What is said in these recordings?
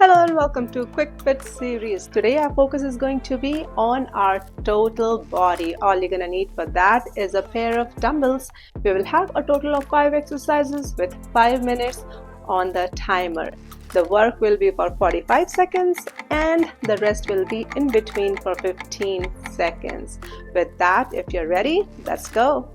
Hello and welcome to Quick Fit series. Today our focus is going to be on our total body. All you're going to need for that is a pair of dumbbells. We will have a total of 5 exercises with 5 minutes on the timer. The work will be for 45 seconds and the rest will be in between for 15 seconds. With that, if you're ready, let's go.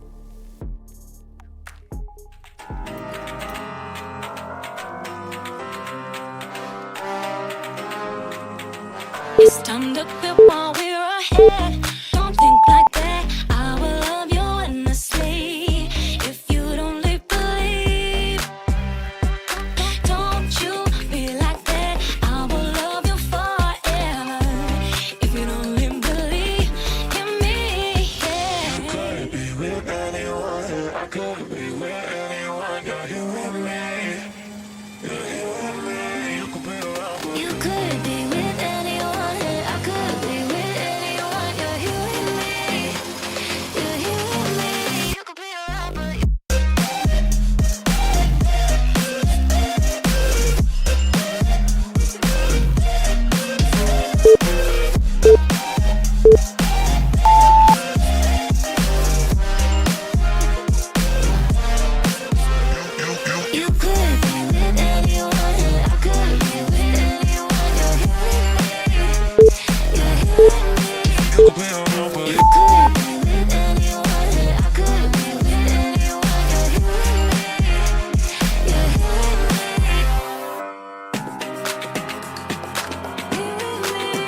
Stand up while we're ahead. Don't think like that. I will love you endlessly. If you don't believe, don't you be like that. I will love you forever. If you don't believe in me, yeah. You could be with anyone. I could be with anyone. You're here with me. You're here with me. You could be around with me. You could be with anyone. I could be with anyone. You're here with me. You're here with me. You could be around, but you could be with anyone. I could be with anyone. You're here with me. You're here with me. You could be around, but You could be with anyone. I could be with anyone. You're here with me. You're here with me.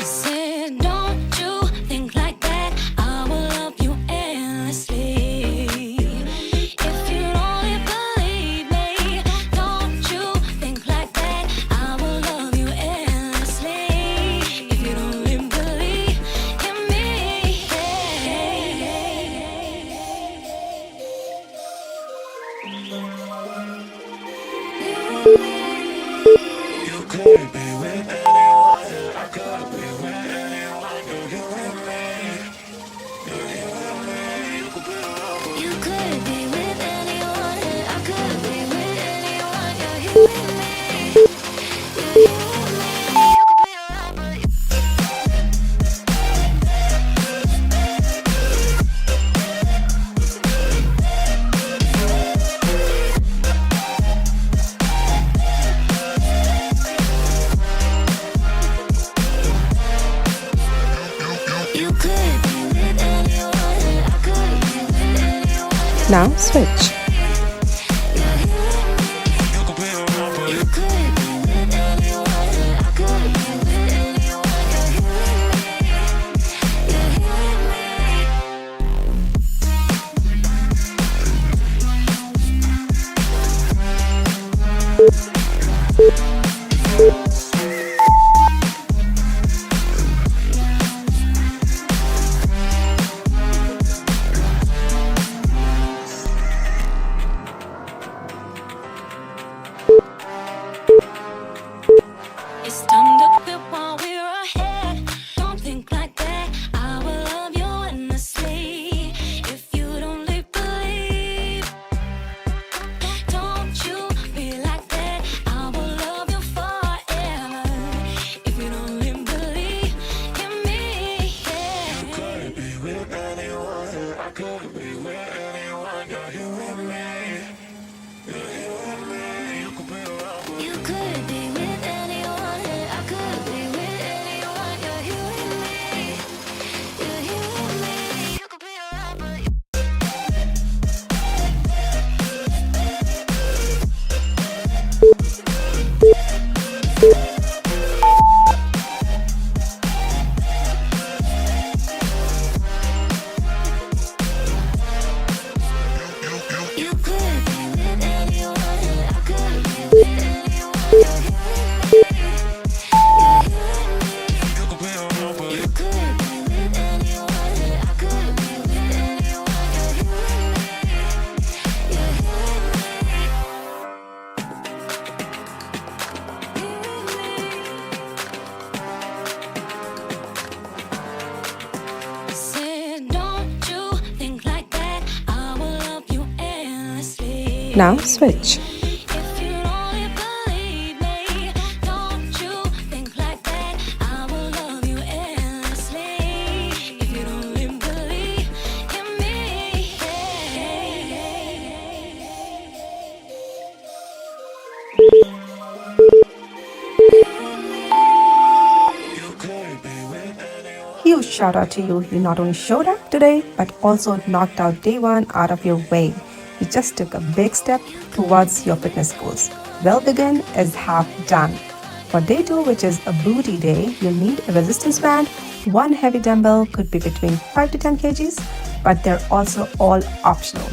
Said, don't you think like that. I will love you endlessly. If you only believe me, don't you think like that. I will love you endlessly. If you only believe in me, you could be with anyone. I could be with anyone. You're here with me. You're here with me. You could be around, but you could be with anyone. I could be with anyone. You're here with me. You're here with me. You could be around, but you could be with anyone. I could be with anyone. Now switch. You're here with me. you could be around, but You could be with anyone. I could be with anyone. You're here with me. You're here with me. Now switch. If you only believe me, don't you think like that? I will love you endlessly. If you only believe in me, Huge shout out to you. You not only showed up today, but also knocked out day one out of your way. You just took a big step towards your fitness goals. Well begun is half done. For day two, which is a booty day, you'll need a resistance band. One heavy dumbbell could be between 5 to 10 kgs, but they're also all optional.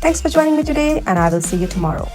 Thanks for joining me today, and I will see you tomorrow.